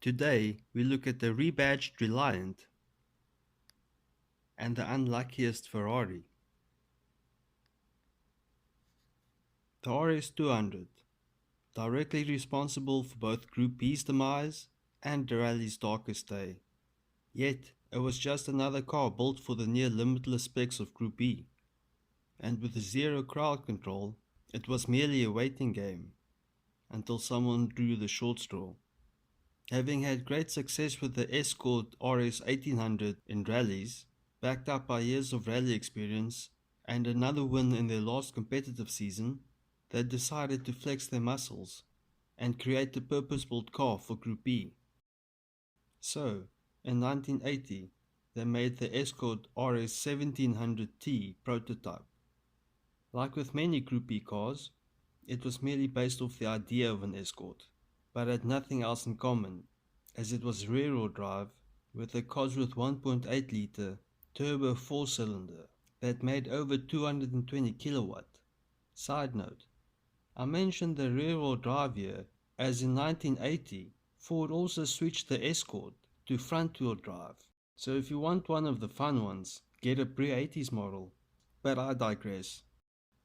Today, we look at the rebadged Reliant and the unluckiest Ferrari. The RS200, directly responsible for both Group B's demise and the rally's darkest day. Yet, it was just another car built for the near limitless specs of Group B, and with zero crowd control, it was merely a waiting game until someone drew the short straw. Having had great success with the Escort RS 1800 in rallies, backed up by years of rally experience and another win in their last competitive season, they decided to flex their muscles and create a purpose-built car for Group B. So, in 1980, they made the Escort RS 1700T prototype. Like with many Group B cars, it was merely based off the idea of an Escort, but had nothing else in common, as it was rear-wheel drive with a Cosworth 1.8 litre turbo 4-cylinder that made over 220 kilowatt. Side note, I mentioned the rear-wheel drive here as in 1980 Ford also switched the Escort to front-wheel drive, so if you want one of the fun ones, get a pre-80s model, but I digress.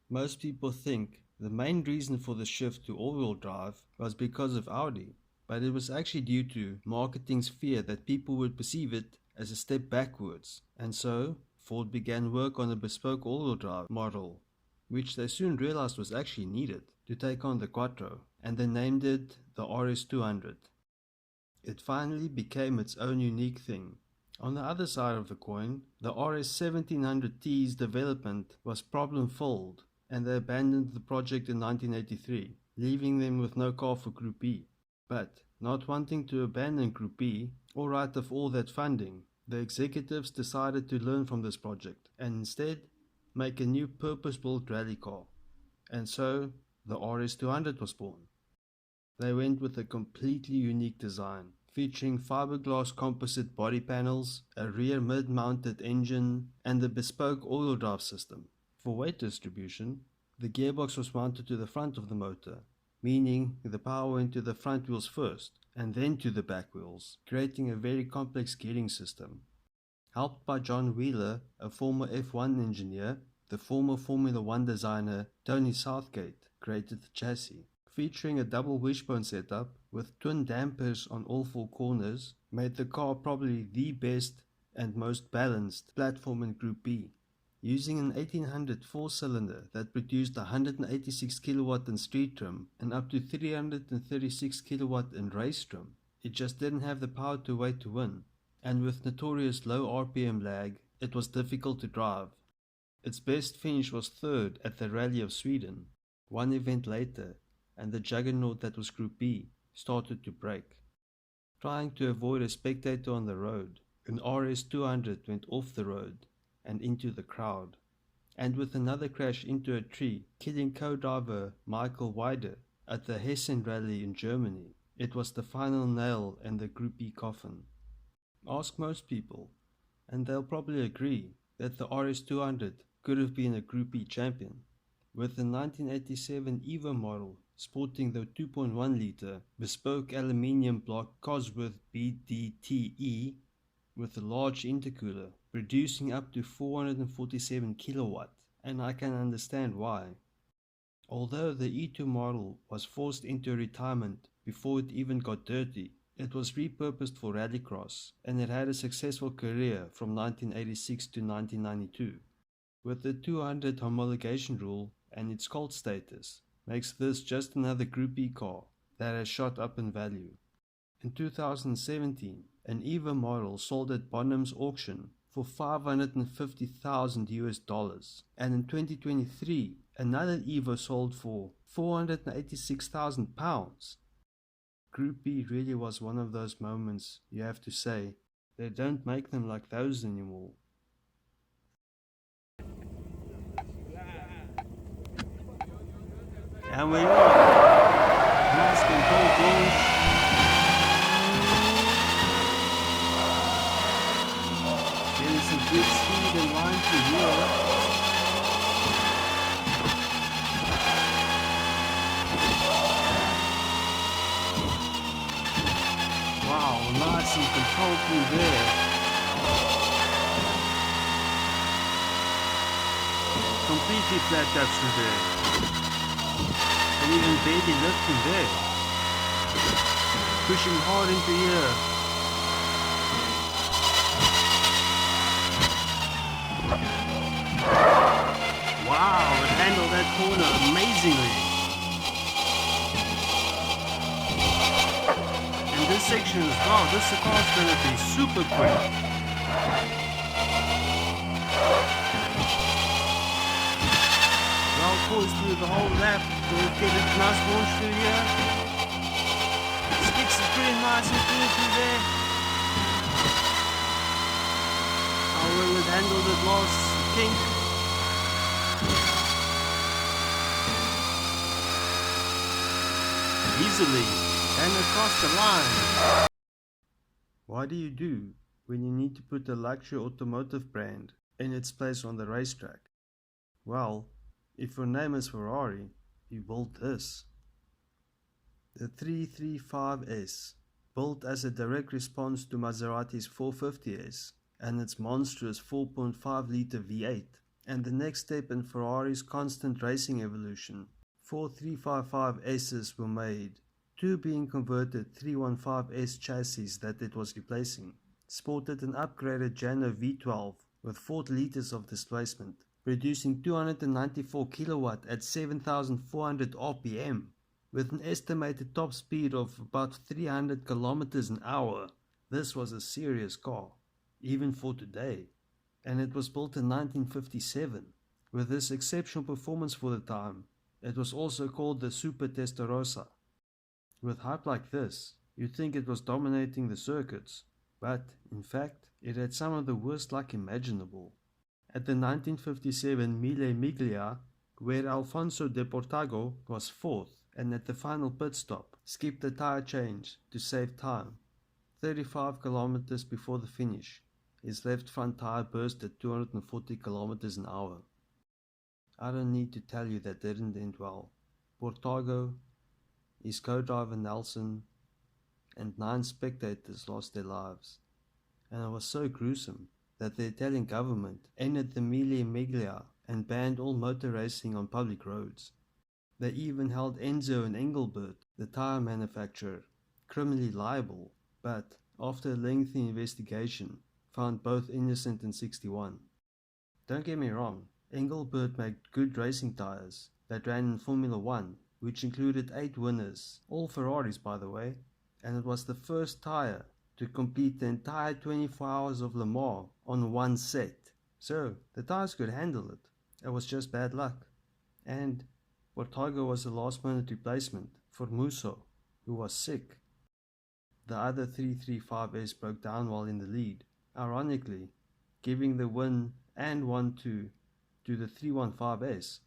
Most people think the main reason for the shift to all-wheel drive was because of Audi, but it was actually due to marketing's fear that people would perceive it as a step backwards, and so Ford began work on a bespoke all-wheel drive model, which they soon realized was actually needed to take on the Quattro, and they named it the RS200. It finally became its own unique thing. On the other side of the coin, the RS 1700T's development was problem-filled, and they abandoned the project in 1983, leaving them with no car for Group B. But, not wanting to abandon Group B, or write off all that funding, the executives decided to learn from this project, and instead, make a new purpose-built rally car. And so, the RS200 was born. They went with a completely unique design, featuring fiberglass composite body panels, a rear mid-mounted engine, and a bespoke all-wheel drive system. For weight distribution, the gearbox was mounted to the front of the motor, meaning the power went to the front wheels first, and then to the back wheels, creating a very complex gearing system. Helped by John Wheeler, a former F1 engineer, the former Formula 1 designer Tony Southgate created the chassis. Featuring a double wishbone setup with twin dampers on all four corners, made the car probably the best and most balanced platform in Group B. Using an 1800 4-cylinder that produced 186 kilowatt in street trim and up to 336 kilowatt in race trim, it just didn't have the power to wait to win, and with notorious low RPM lag, it was difficult to drive. Its best finish was third at the Rally of Sweden. One event later, and the juggernaut that was Group B started to break. Trying to avoid a spectator on the road, an RS200 went off the road and into the crowd, and with another crash into a tree, killing co-driver Michael Weider at the Hessen Rally in Germany. It was the final nail in the Group B coffin. Ask most people, and they'll probably agree that the RS200 could have been a Group B champion. With the 1987 Evo model sporting the 2.1 litre bespoke aluminium block Cosworth BDTE with a large intercooler, producing up to 447 kilowatt, and I can understand why. Although the E2 model was forced into retirement before it even got dirty, it was repurposed for rallycross, and it had a successful career from 1986 to 1992. With the 200 homologation rule and its cult status, makes this just another Group B car that has shot up in value. In 2017, an Evo model sold at Bonham's auction for $550,000 US, and in 2023, another Evo sold for £486,000. Group B really was one of those moments you have to say, they don't make them like those anymore. And we are. Nice control launch. There is some good speed and line to here. Wow. some control through there. Completely flat ducks through there. And even barely lifting there. Pushing hard into here. Wow, it handled that corner amazingly. And this section as well, this car is going to be super quick. Well poised through the whole lap, we'll get a nice launch through here. Sticks is pretty nice and clean through there. How well it handled it last kink. Easily and across the line. What do you do when you need to put a luxury automotive brand in its place on the racetrack? Well, if your name is Ferrari, you build this. The 335S, built as a direct response to Maserati's 450S and its monstrous 4.5-litre V8, and the next step in Ferrari's constant racing evolution. 4 355S's were made, 2 being converted 315S chassis that it was replacing, sported an upgraded Jano V12 with 40 litres of displacement, producing 294 kilowatt at 7,400 RPM, with an estimated top speed of about 300 kilometers an hour. This was a serious car, even for today, and it was built in 1957. With this exceptional performance for the time, it was also called the Super Testarossa. With hype like this, you'd think it was dominating the circuits, but in fact, it had some of the worst luck imaginable. At the 1957 Mille Miglia, where Alfonso de Portago was fourth, and at the final pit stop, skipped a tyre change to save time. 35 kilometers before the finish, his left front tyre burst at 240 kilometers an hour. I don't need to tell you that didn't end well. Portago, his co-driver Nelson, and 9 spectators lost their lives. And it was so gruesome that the Italian government ended the Mille Miglia and banned all motor racing on public roads. They even held Enzo and Engelbert, the tyre manufacturer, criminally liable, but after a lengthy investigation, found both innocent in 61. Don't get me wrong, Engelbert made good racing tyres that ran in Formula 1, which included 8 winners, all Ferraris by the way, and it was the first tyre to complete the entire 24 hours of Le Mans on one set. So, the tyres could handle it. It was just bad luck. And Portago was a last-minute replacement for Musso, who was sick. The other 335S broke down while in the lead, ironically, giving the win and 1-2 to the 315S.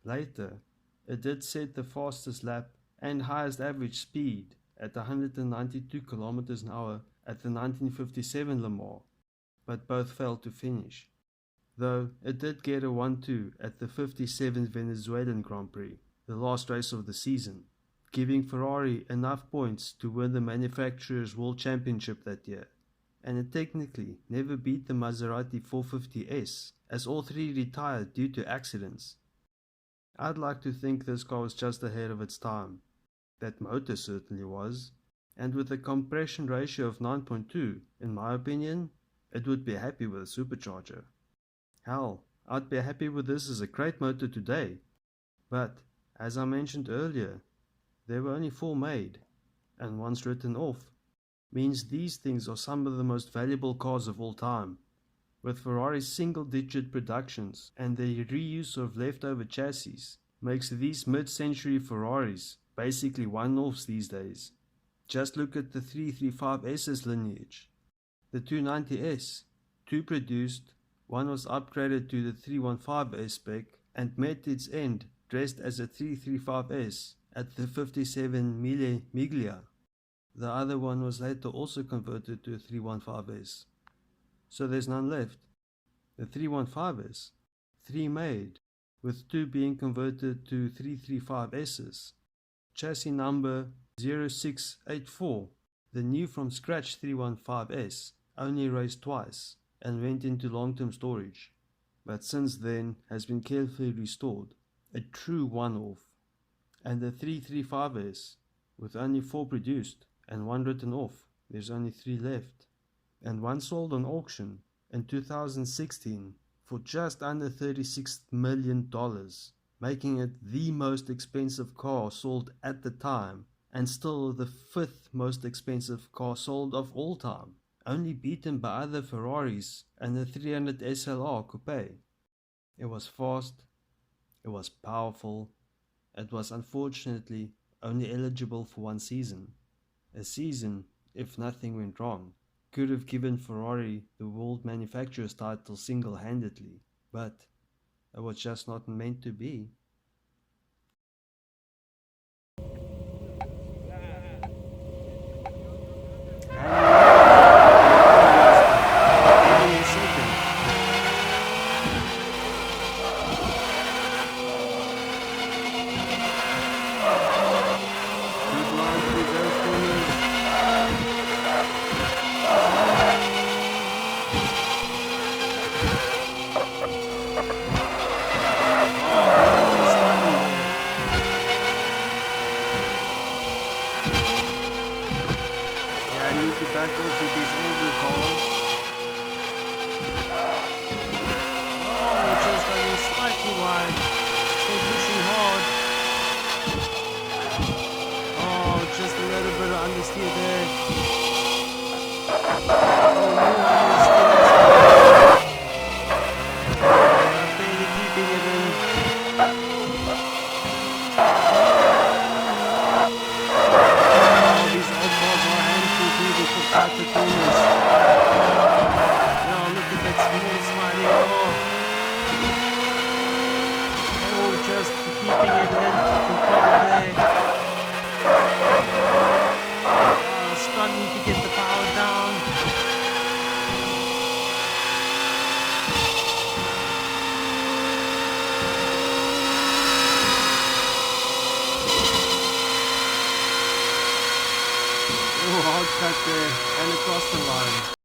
Later, it did set the fastest lap and highest average speed at 192 km an hour at the 1957 Le Mans, but both failed to finish. Though it did get a 1-2 at the 57th Venezuelan Grand Prix, the last race of the season, giving Ferrari enough points to win the manufacturer's World Championship that year, and it technically never beat the Maserati 450S, as all 3 retired due to accidents. I'd like to think this car was just ahead of its time. That motor certainly was, and with a compression ratio of 9.2, in my opinion, it would be happy with a supercharger. Hell, I'd be happy with this as a crate motor today, but, as I mentioned earlier, there were only 4 made, and one's written off, means these things are some of the most valuable cars of all time. With Ferrari's single-digit productions and the reuse of leftover chassis, makes these mid-century Ferraris basically one-offs these days. Just look at the 335S's lineage. The 290S, 2 produced, 1 was upgraded to the 315S spec and met its end dressed as a 335S at the 57 Mille Miglia. The other one was later also converted to a 315S. So there's none left. The 315S, 3 made, with 2 being converted to 335S's. Chassis number 0684, The new from scratch 315S only raced twice and went into long-term storage, but since then has been carefully restored, a true one-off. And the 335S, with only 4 produced and 1 written off, there's only 3 left, and 1 sold on auction in 2016 for just under $36 million, making it the most expensive car sold at the time and still the 5th most expensive car sold of all time, only beaten by other Ferraris and the 300 SLR Coupe. It was fast, it was powerful, it was unfortunately only eligible for 1 season. A season, if nothing went wrong, could have given Ferrari the world manufacturer's title single-handedly, but it was just not meant to be. Back over these older cars. Oh, just going slightly wide. Still pushing hard. Oh, just a little bit of understeer there. Oh, no understeer. Barely keeping it in. Out the corners. Now look at that small sliding car. Oh, just keeping it in control there. Struggling to get the power down. Hard cut there and across the line.